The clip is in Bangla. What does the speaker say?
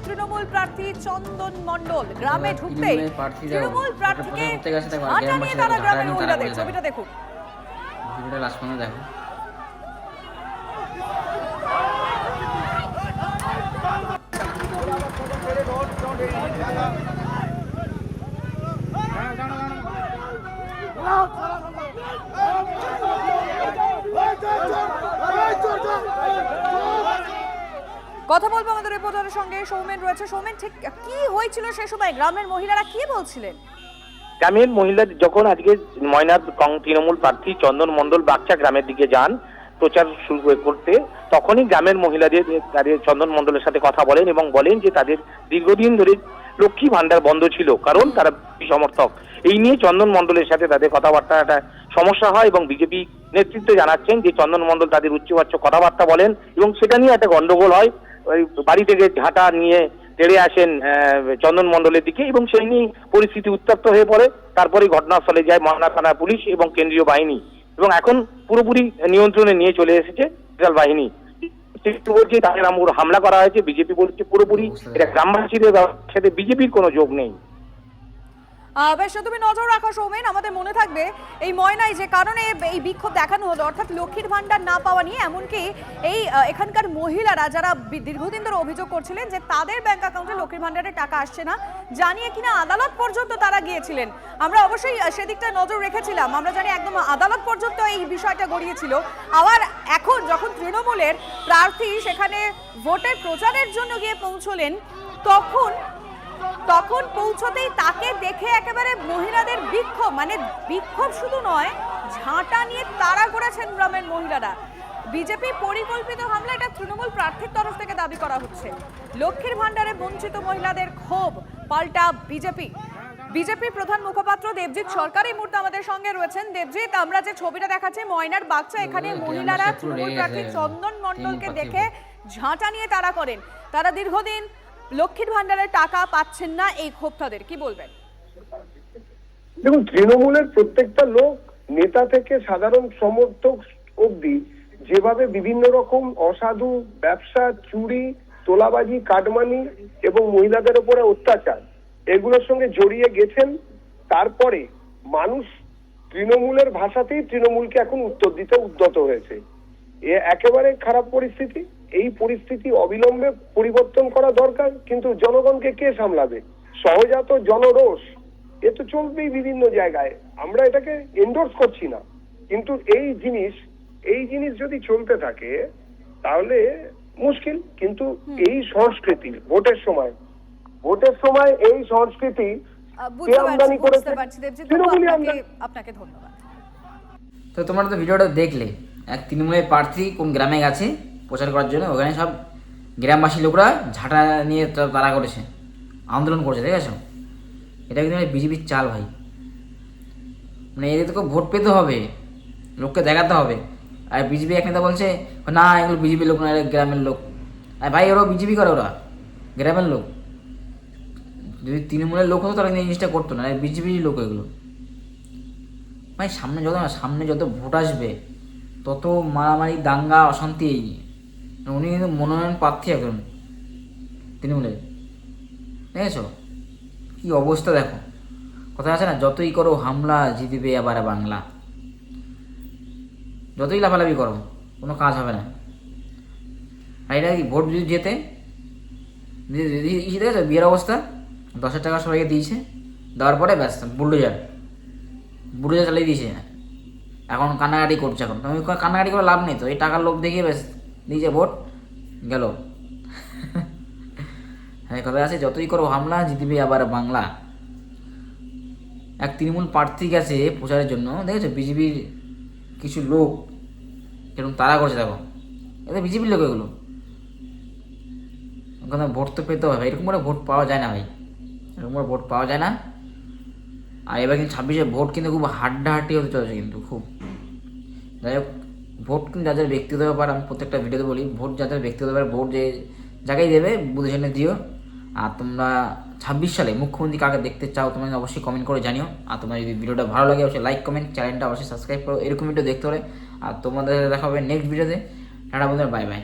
তৃণমূল প্রার্থী চন্দন মণ্ডল গ্রামে ঢুকতেই তৃণমূল প্রার্থীকে ঝাঁটা নিয়ে তারা গ্রামের মহিলাদের। ছবিটা দেখুন, ভিডিওটা লাস্ট পর্যন্ত দেখো। কথা বলবো আমাদের রিপোর্টারের সঙ্গে, সৌমেন রয়েছে। সৌমেন, ঠিক কি হয়েছিল সে সময়? গ্রামের মহিলারা কি বলছিলেন? গ্রামের মহিলা যখন আজকে ময়নার তৃণমূল প্রার্থী চন্দন মণ্ডল বাগচা গ্রামের দিকে যান প্রচার শুরু করতে, তখনই গ্রামের মহিলাদের তাদের চন্দন মণ্ডলের সাথে কথা বলেন এবং বলেন যে তাদের দীর্ঘদিন ধরে লক্ষ্মী ভান্ডার বন্ধ ছিল, কারণ তারা সমর্থক। এই নিয়ে চন্দন মণ্ডলের সাথে তাদের কথাবার্তা একটা সমস্যা হয় এবং বিজেপি নেতৃত্ব জানাচ্ছেন যে চন্দন মণ্ডল তাদের উচ্চবাচ্য কথাবার্তা বলেন এবং সেটা নিয়ে একটা গন্ডগোল হয়। ওই বাড়ি থেকে ঝাঁটা নিয়ে তেড়ে আসেন চন্দন মণ্ডলের দিকে এবং সেই নিয়ে পরিস্থিতি উত্তপ্ত হয়ে পড়ে। তারপরে ঘটনাস্থলে যায় ময়না থানা পুলিশ এবং কেন্দ্রীয় বাহিনী, এবং এখন পুরোপুরি নিয়ন্ত্রণে নিয়ে চলে এসেছে ফেডারেল বাহিনী। বলছে তাদের হামলা করা হয়েছে, বিজেপি বলছে পুরোপুরি এটা গ্রামবাসীদের সাথে বিজেপির কোনো যোগ নেই। বেশ, তুমি নজর রাখো সৌমেন। আমাদের মনে থাকবে এই ময়নায় যে কারণে এই বিক্ষোভ দেখানো হলো, অর্থাৎ লক্ষ্মীর ভান্ডার না পাওয়া নিয়ে, এমনকি এই এখানকার মহিলারা যারা দীর্ঘদিন ধরে অভিযোগ করছিলেন যে তাদের ব্যাংক অ্যাকাউন্টে লক্ষ্মীর ভান্ডারের টাকা আসছে না, জানিয়ে কিনা আদালত পর্যন্ত তারা গিয়েছিলেন। আমরা অবশ্যই সেদিকটা নজর রেখেছিলাম। আমরা জানি একদম আদালত পর্যন্ত এই বিষয়টা গড়িয়েছিল। আবার এখন যখন তৃণমূলের প্রার্থী সেখানে ভোটের প্রচারের জন্য গিয়ে পৌঁছলেন, তখন পৌঁছতেই তাকে দেখে একেবারে মহিলাদের বিক্ষোভ, মানে বিক্ষোভ শুধু নয়, ঝাঁটা নিয়ে তাড়া করেছেন গ্রামের মহিলারা। বিজেপি পরিকল্পিত হামলা, এটা তৃণমূল প্রার্থীর তরফ থেকে দাবি করা হচ্ছে। লক্ষ্মীর ভান্ডারে বঞ্চিত মহিলাদের ক্ষোভ, পাল্টা বিজেপির প্রধান মুখপাত্র দেবজিৎ সরকার এই মুহূর্তে আমাদের সঙ্গে রয়েছেন। দেবজিৎ, আমরা যে ছবিটা দেখাচ্ছি ময়নার বাগচা, এখানে মহিলারা তৃণমূল প্রার্থী চন্দন মণ্ডলকে দেখে ঝাঁটা নিয়ে তাড়া করেন। তারা দীর্ঘদিন লক্ষ্মীর ভান্ডারের টাকা পাচ্ছেন না, এই ক্ষোভ তাদের। কি বলবেন? দেখুন, তৃণমূলের প্রত্যেকটা লোক, নেতা থেকে সাধারণ সমর্থক অবধি, যেভাবে বিভিন্ন রকম অসাধু ব্যবসা, চুরি, তোলাবাজি, কাটমানি এবং মহিলাদের উপরে অত্যাচার, এগুলোর সঙ্গে জড়িয়ে গেছেন, তারপরে মানুষ তৃণমূলের ভাষাতেই তৃণমূলকে এখন উত্তর দিতে উদ্যত হয়েছে। এ একেবারে খারাপ পরিস্থিতি। এই পরিস্থিতি অবিলম্বে পরিবর্তন করা দরকার, কিন্তু জনগণকে কে সামলাবে? সহজাত জনরোষ এ তো চলবেই বিভিন্ন জায়গায়, আমরা এটাকে এন্ডোর্স করছি না, কিন্তু এই জিনিস যদি চলতে থাকে তাহলে মুশকিল। কিন্তু এই সংস্কৃতি ভোটের সময় এই সংস্কৃতি কে আমদানি করেছে? তৃণমূলই আমদানি। আপনাকে ধন্যবাদ। তো তোমরা তো ভিডিওটা দেখলে, এক তৃণমূলের প্রার্থী কোন গ্রামে গেছে প্রচার করার জন্য, ওখানে সব গ্রামবাসী লোকরা ঝাঁটা নিয়ে তাড়া করেছে, আন্দোলন করছে, ঠিক আছে? এটা কিন্তু বিজেপির চাল ভাই। মানে এদের তো ভোট পেতে হবে, লোককে দেখাতে হবে। আর বিজেপি এক নেতা বলছে না এগুলো বিজেপির লোক না, এরা গ্রামের লোক। আর ভাই ওরা বিজেপি করে, ওরা গ্রামের লোক। যদি তৃণমূলের লোক হতো তারা কিন্তু এই জিনিসটা করতো না, বিজেপির লোক এগুলো। ভাই সামনে যত ভোট আসবে তত মারামারি, দাঙ্গা, অশান্তি। উনি কিন্তু মনোনয়ন প্রার্থী এখন তৃণমূলের, দেখেছো কি অবস্থা? দেখো, কথা আছে না, যতই করো হামলা জিতবে আবার বাংলা। যতই লাফালাফি করো কোনো কাজ হবে না। আর এটা কি ভোট যদি যেতে দেখেছো বিয়ের অবস্থা, 10,000 টাকা সবাইকে দিয়েছে, দেওয়ার পরে ব্যাস বুলডোজার চালিয়ে দিয়েছে। এখন কান্নাকাটি করছে। এখন তুমি কান্নাকাটি করে লাভ নেই তো, এই টাকার লোভ দেখিয়ে ব্যাস দিয়েছে, ভোট গেল। হ্যাঁ, কথা আছে, যতই করো হামলা জিতবে আবার বাংলা। এক তৃণমূল প্রার্থী গেছে প্রচারের জন্য, দেখেছো বিজেপির কিছু লোক এরকম তাড়া করছে। দেখো, এটা বিজেপির লোক এগুলো। ওখানে ভোট তো পেতে হবে, এরকম করে ভোট পাওয়া যায় না ভাই, এরকম করে ভোট পাওয়া যায় না। আর এবার কিন্তু 26-এ ভোট কিন্তু খুব হাড্ডাহাড্ডি হতে চলেছে কিন্তু খুব। যাই হোক, ভোট কিন্তু যাদের ব্যক্তিগত ব্যাপার, আমি প্রত্যেকটা ভিডিওতে বলি, ভোট যাদের ব্যক্তিগত ব্যাপার, ভোট যে জায়গায় দেবে বুঝে শুনে দিও। আর তোমরা 26 সালে মুখ্যমন্ত্রী কাকে দেখতে চাও তোমরা অবশ্যই কমেন্ট করে জানিও। আর তোমরা যদি ভিডিওটা ভালো লাগে অবশ্যই লাইক কমেন্ট, চ্যানেলটা অবশ্যই সাবস্ক্রাইব করো, এরকম ভিডিও দেখতে হলে। আর তোমাদের দেখা হবে নেক্সট ভিডিওতে। টাটা বন্ধুরা, বাই বাই।